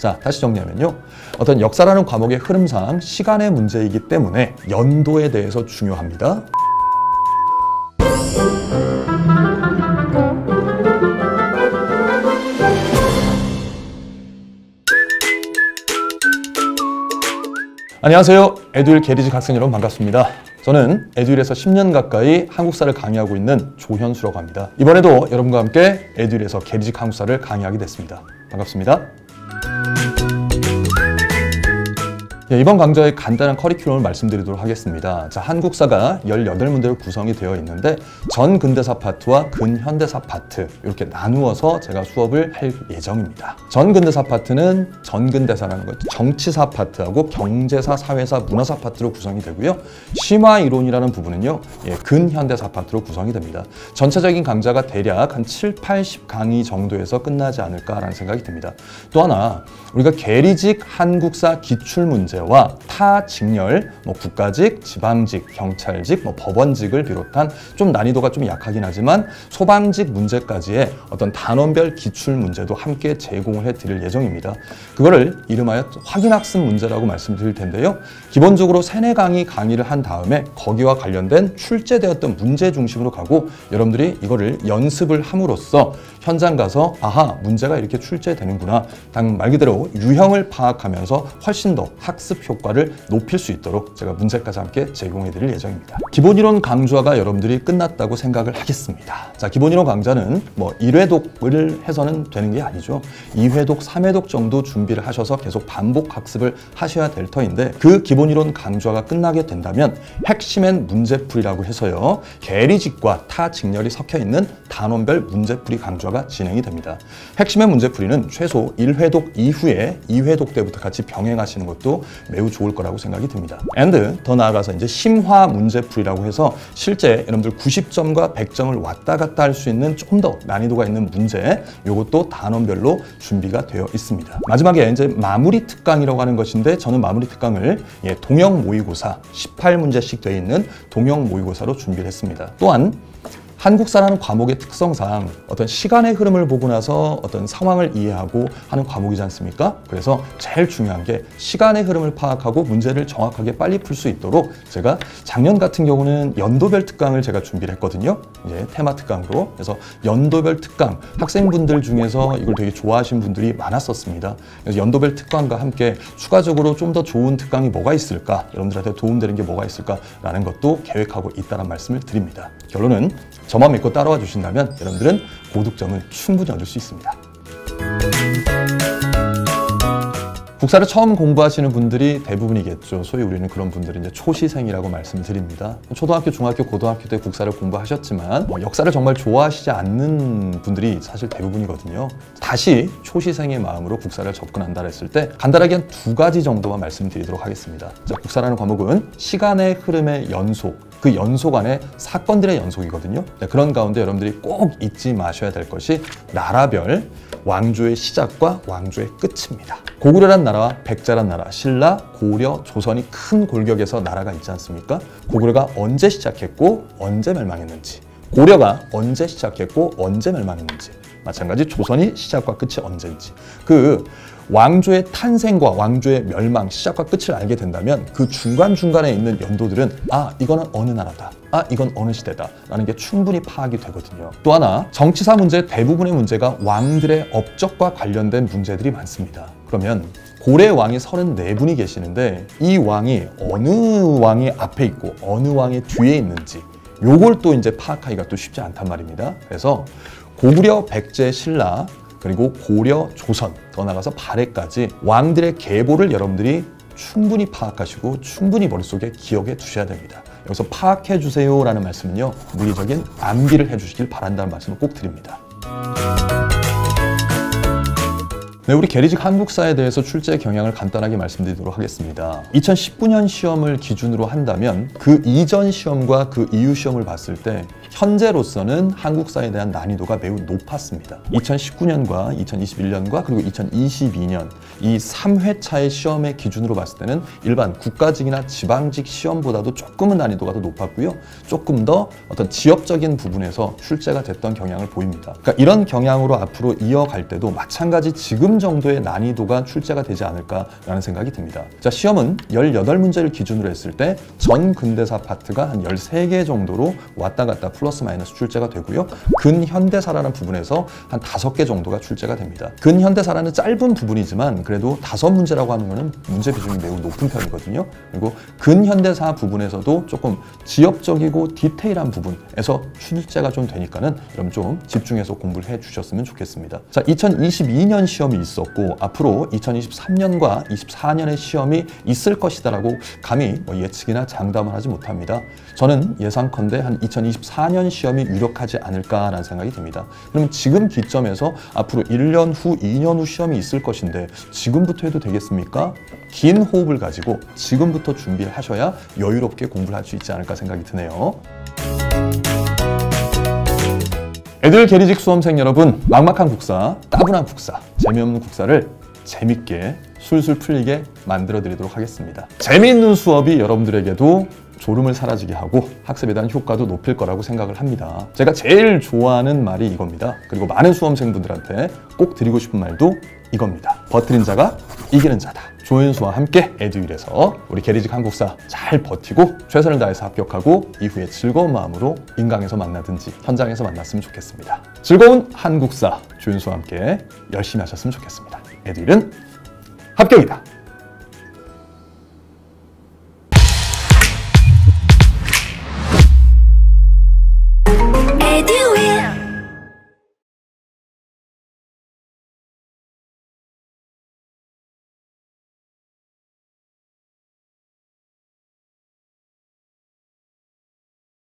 자, 다시 정리하면요. 어떤 역사라는 과목의 흐름상 시간의 문제이기 때문에 연도에 대해서 중요합니다. 안녕하세요. 에듀윌 계리직 학생 여러분 반갑습니다. 저는 에듀윌에서 10년 가까이 한국사를 강의하고 있는 조현수라고 합니다. 이번에도 여러분과 함께 에듀윌에서 계리직 한국사를 강의하게 됐습니다. 반갑습니다. 이번 강좌의 간단한 커리큘럼을 말씀드리도록 하겠습니다. 자, 한국사가 18문제로 구성이 되어 있는데 전근대사 파트와 근현대사 파트 이렇게 나누어서 제가 수업을 할 예정입니다. 전근대사 파트는 전근대사라는 것, 정치사 파트하고 경제사, 사회사, 문화사 파트로 구성이 되고요. 심화이론이라는 부분은요, 근현대사 파트로 구성이 됩니다. 전체적인 강좌가 대략 한 7, 80강의 정도에서 끝나지 않을까라는 생각이 듭니다. 또 하나, 우리가 계리직 한국사 기출문제 와 타 직렬, 국가직, 지방직, 경찰직, 법원직을 비롯한 좀 난이도가 좀 약하긴 하지만 소방직 문제까지의 어떤 단원별 기출 문제도 함께 제공을 해드릴 예정입니다. 그거를 이름하여 확인학습 문제라고 말씀드릴 텐데요. 기본적으로 3, 4강의 강의를 한 다음에 거기와 관련된 출제되었던 문제 중심으로 가고 여러분들이 이거를 연습을 함으로써 현장 가서 아하, 문제가 이렇게 출제되는구나. 말 그대로 유형을 파악하면서 훨씬 더 학습 효과를 높일 수 있도록 제가 문제까지 함께 제공해 드릴 예정입니다. 기본이론 강좌가 여러분들이 끝났다고 생각을 하겠습니다. 자, 기본이론 강좌는 1회독을 해서는 되는 게 아니죠. 2회독, 3회독 정도 준비를 하셔서 계속 반복 학습을 하셔야 될 터인데 그 기본이론 강좌가 끝나게 된다면 핵심엔 문제풀이라고 해서요. 계리직과 타 직렬이 섞여 있는 단원별 문제풀이 강좌가 진행이 됩니다. 핵심의 문제풀이는 최소 1회독 이후에 2회독 때부터 같이 병행하시는 것도 매우 좋을 거라고 생각이 듭니다. 더 나아가서 이제 심화 문제풀이라고 해서 실제 여러분들 90점과 100점을 왔다 갔다 할 수 있는 좀 더 난이도가 있는 문제, 이것도 단원별로 준비가 되어 있습니다. 마지막에 이제 마무리 특강이라고 하는 것인데 저는 마무리 특강을 동형 모의고사 18문제씩 되어 있는 동형 모의고사로 준비를 했습니다. 또한 한국사라는 과목의 특성상 어떤 시간의 흐름을 보고 나서 어떤 상황을 이해하고 하는 과목이지 않습니까? 그래서 제일 중요한 게 시간의 흐름을 파악하고 문제를 정확하게 빨리 풀 수 있도록 제가 작년 같은 경우는 연도별 특강을 제가 준비를 했거든요. 이제 테마 특강으로. 그래서 연도별 특강, 학생분들 중에서 이걸 되게 좋아하시는 분들이 많았었습니다. 그래서 연도별 특강과 함께 추가적으로 좀 더 좋은 특강이 뭐가 있을까? 여러분들한테 도움되는 게 뭐가 있을까라는 것도 계획하고 있다는 말씀을 드립니다. 결론은 저만 믿고 따라와 주신다면 여러분들은 고득점을 충분히 얻을 수 있습니다. 국사를 처음 공부하시는 분들이 대부분이겠죠. 소위 우리는 그런 분들이 이제 초시생이라고 말씀드립니다. 초등학교, 중학교, 고등학교 때 국사를 공부하셨지만 역사를 정말 좋아하시지 않는 분들이 사실 대부분이거든요. 다시 초시생의 마음으로 국사를 접근한다 했을 때 간단하게 한 2가지 정도만 말씀드리도록 하겠습니다. 자, 국사라는 과목은 시간의 흐름의 연속, 그 연속 안에 사건들의 연속이거든요. 그런 가운데 여러분들이 꼭 잊지 마셔야 될 것이 나라별 왕조의 시작과 왕조의 끝입니다. 고구려란 나라와 백제란 나라, 신라, 고려, 조선이 큰 골격에서 나라가 있지 않습니까? 고구려가 언제 시작했고 언제 멸망했는지, 고려가 언제 시작했고 언제 멸망했는지, 마찬가지 조선이 시작과 끝이 언제인지, 그 왕조의 탄생과 왕조의 멸망, 시작과 끝을 알게 된다면 그 중간중간에 있는 연도들은 이거는 어느 나라다, 이건 어느 시대다 라는 게 충분히 파악이 되거든요. 또 하나, 정치사 문제 대부분의 문제가 왕들의 업적과 관련된 문제들이 많습니다. 그러면 고래 왕이 34분이 계시는데 이 왕이 어느 왕이 앞에 있고 어느 왕이 뒤에 있는지 요걸 또 이제 파악하기가 또 쉽지 않단 말입니다. 그래서 고구려, 백제, 신라, 그리고 고려, 조선, 더 나아가서 발해까지 왕들의 계보를 여러분들이 충분히 파악하시고 충분히 머릿속에 기억해 두셔야 됩니다. 여기서 파악해 주세요라는 말씀은요, 물리적인 암기를 해주시길 바란다는 말씀을 꼭 드립니다. 네, 우리 계리직 한국사에 대해서 출제 경향을 간단하게 말씀드리도록 하겠습니다. 2019년 시험을 기준으로 한다면 그 이전 시험과 그 이후 시험을 봤을 때 현재로서는 한국사에 대한 난이도가 매우 높았습니다. 2019년과 2021년과 그리고 2022년 이 3회차의 시험의 기준으로 봤을 때는 일반 국가직이나 지방직 시험보다도 조금은 난이도가 더 높았고요. 조금 더 어떤 지역적인 부분에서 출제가 됐던 경향을 보입니다. 그러니까 이런 경향으로 앞으로 이어갈 때도 마찬가지 지금 정도의 난이도가 출제가 되지 않을까라는 생각이 듭니다. 자, 시험은 18문제를 기준으로 했을 때 전 근대사 파트가 한 13개 정도로 왔다 갔다 플러스 마이너스 출제가 되고요. 근현대사라는 부분에서 한 5개 정도가 출제가 됩니다. 근현대사라는 짧은 부분이지만 그래도 5문제라고 하는 거는 문제 비중이 매우 높은 편이거든요. 그리고 근현대사 부분에서도 조금 지역적이고 디테일한 부분에서 출제가 좀 되니까는 여러분 좀 집중해서 공부를 해 주셨으면 좋겠습니다. 자, 2022년 시험이 있었고 앞으로 2023년과 24년의 시험이 있을 것이다라고 감히 예측이나 장담을 하지 못합니다. 저는 예상컨대 한 2024년 시험이 유력하지 않을까라는 생각이 듭니다. 그러면 지금 기점에서 앞으로 1년 후, 2년 후 시험이 있을 것인데 지금부터 해도 되겠습니까? 긴 호흡을 가지고 지금부터 준비를 하셔야 여유롭게 공부를 할 수 있지 않을까 생각이 드네요. 애들 계리직 수험생 여러분, 막막한 국사, 따분한 국사, 재미없는 국사를 재밌게 술술 풀리게 만들어 드리도록 하겠습니다. 재미있는 수업이 여러분들에게도 졸음을 사라지게 하고 학습에 대한 효과도 높일 거라고 생각을 합니다. 제가 제일 좋아하는 말이 이겁니다. 그리고 많은 수험생분들한테 꼭 드리고 싶은 말도 이겁니다. 버티는 자가 이기는 자다. 조윤수와 함께 에듀윌에서 우리 계리직 한국사 잘 버티고 최선을 다해서 합격하고 이후에 즐거운 마음으로 인강에서 만나든지 현장에서 만났으면 좋겠습니다. 즐거운 한국사 조윤수와 함께 열심히 하셨으면 좋겠습니다. 에듀윌은 합격이다.